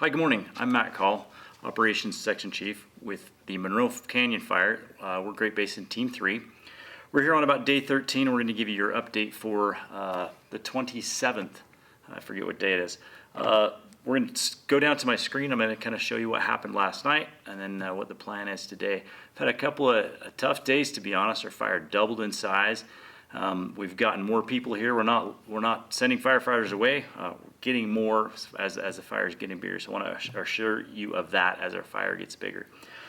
Hi, good morning. I'm Matt Call, Operations Section Chief with the Monroe Canyon Fire. We're Great Basin Team 3. We're here on about day 13. We're going to give you your update for the 27th. I forget what day it is. We're going to go down to my screen. I'm going to kind of show you what happened last night and then what the plan is today. I've had a couple of tough days, to be honest. Our fire doubled in size. We've gotten more people here. We're not sending firefighters away. We're getting more as the fire is getting bigger. So I want to assure you of that as our fire gets bigger.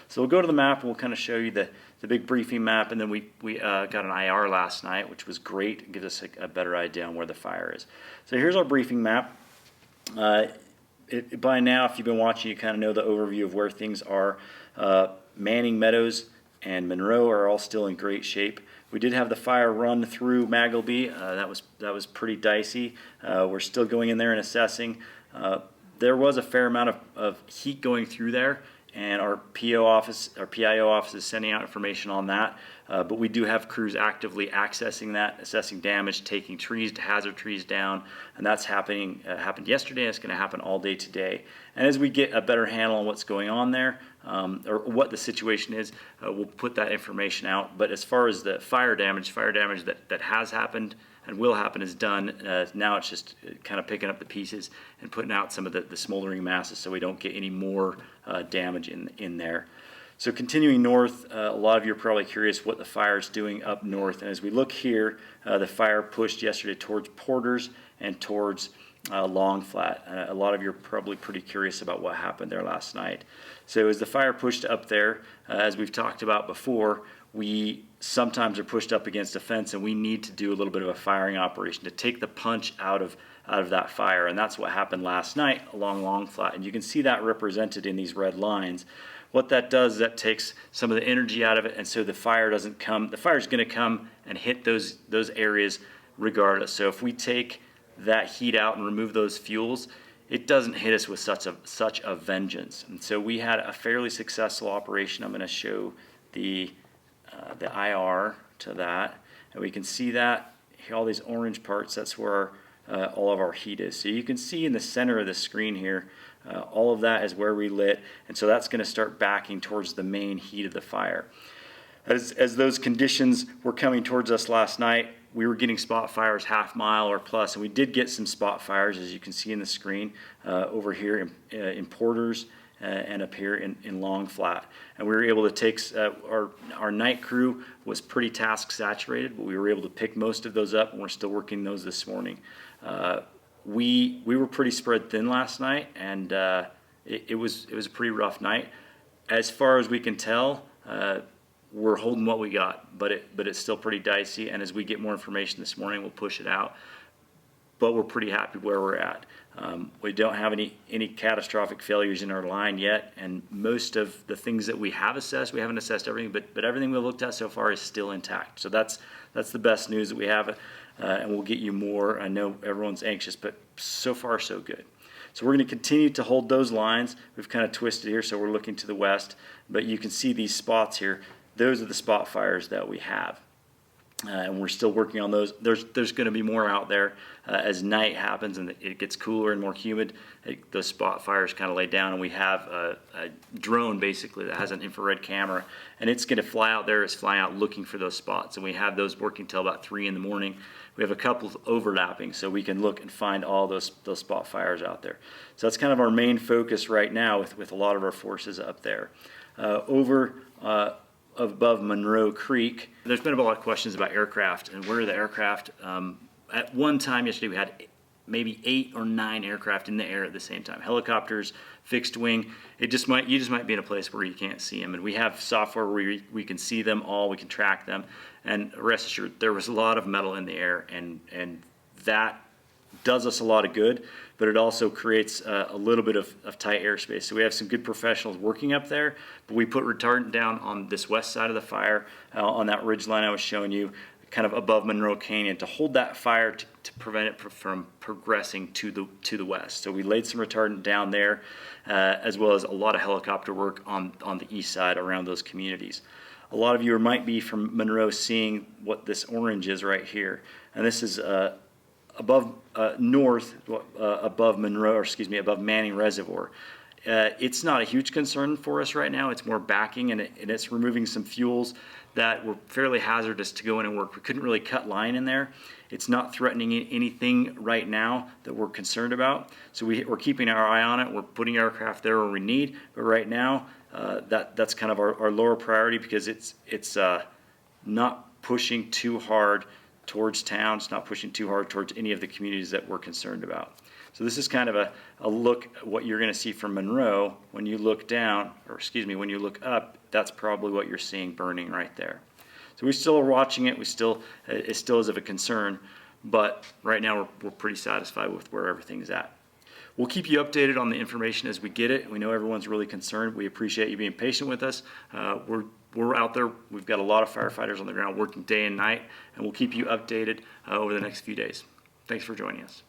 So we'll go to the map and we'll kind of show you the big briefing map. And then we got an IR last night, which was great. It gives us a better idea on where the fire is. So here's our briefing map. By now, if you've been watching, you kind of know the overview of where things are. Manning, Meadows, and Monroe are all still in great shape. We did have the fire run through Magleby. That was pretty dicey. We're still going in there and assessing. There was a fair amount of heat going through there, and our PIO office is sending out information on that. But we do have crews actively accessing that, assessing damage, taking hazard trees down, and that's happened yesterday, and it's going to happen all day today. And as we get a better handle on what's going on there, or what the situation is, we'll put that information out. But as far as the fire damage that has happened and will happen is done. Now it's just kind of picking up the pieces and putting out some of the smoldering masses so we don't get any more damage in there. So continuing north, a lot of you are probably curious what the fire is doing up north. And as we look here, the fire pushed yesterday towards Porters and towards Long Flat. A lot of you are probably pretty curious about what happened there last night. So as the fire pushed up there, as we've talked about before, we sometimes are pushed up against a fence and we need to do a little bit of a firing operation to take the punch out of that fire. And that's what happened last night along Long Flat. And you can see that represented in these red lines. What that does is that takes some of the energy out of it, and so the fire doesn't come. The fire is going to come and hit those areas regardless. So if we take that heat out and remove those fuels, it doesn't hit us with such a vengeance. And so we had a fairly successful operation. I'm going to show the IR to that, and we can see that all these orange parts. That's where all of our heat is. So you can see in the center of the screen here, all of that is where we lit, and so that's going to start backing towards the main heat of the fire. As those conditions were coming towards us last night, we were getting spot fires half mile or plus, and we did get some spot fires, as you can see in the screen, over here in Porters and up here in Long Flat. And we were able to take, our night crew was pretty task saturated, but we were able to pick most of those up, and we're still working those this morning. We were pretty spread thin last night, and it was a pretty rough night. As far as we can tell, we're holding what we got, but it's still pretty dicey. And as we get more information this morning, we'll push it out. But we're pretty happy where we're at. We don't have any catastrophic failures in our line yet, and most of the things that we have assessed, we haven't assessed everything, but everything we've looked at so far is still intact. So that's the best news that we have, and we'll get you more. I know everyone's anxious, but so far so good. So we're going to continue to hold those lines. We've kind of twisted here, so we're looking to the west, but you can see these spots here. Those are the spot fires that we have. And we're still working on those. There's going to be more out there as night happens and it gets cooler and more humid. Those spot fires kind of lay down, and we have a drone basically that has an infrared camera, and it's going to fly out there. It's flying out looking for those spots, and we have those working till about 3 in the morning. We have a couple overlapping, so we can look and find all those spot fires out there. So that's kind of our main focus right now with a lot of our forces up there. Above Monroe Creek, there's been a lot of questions about aircraft and where are the aircraft. At one time yesterday, we had maybe 8 or 9 aircraft in the air at the same time. Helicopters, fixed wing. You just might be in a place where you can't see them. And we have software where we can see them all, we can track them. And rest assured, there was a lot of metal in the air, and that does us a lot of good, but it also creates a little bit of tight airspace. So we have some good professionals working up there, but we put retardant down on this west side of the fire, on that ridge line I was showing you, kind of above Monroe Canyon, to hold that fire to prevent it from progressing to the west. So we laid some retardant down there, as well as a lot of helicopter work on the east side around those communities. A lot of you might be from Monroe seeing what this orange is right here, and this is above north, above Monroe, or excuse me, above Manning Reservoir. It's not a huge concern for us right now. It's more backing, and it's removing some fuels that were fairly hazardous to go in and work. We couldn't really cut line in there. It's not threatening anything right now that we're concerned about. So we're keeping our eye on it. We're putting aircraft there where we need. But right now, that's kind of our lower priority, because it's not pushing too hard towards town. It's not pushing too hard towards any of the communities that we're concerned about. So this is kind of a look at what you're going to see from Monroe. When you look down, or excuse me, when you look up, that's probably what you're seeing burning right there. So we still are watching it. It still is of a concern, but right now we're pretty satisfied with where everything's at. We'll keep you updated on the information as we get it. We know everyone's really concerned. We appreciate you being patient with us. We're out there. We've got a lot of firefighters on the ground working day and night, and we'll keep you updated over the next few days. Thanks for joining us.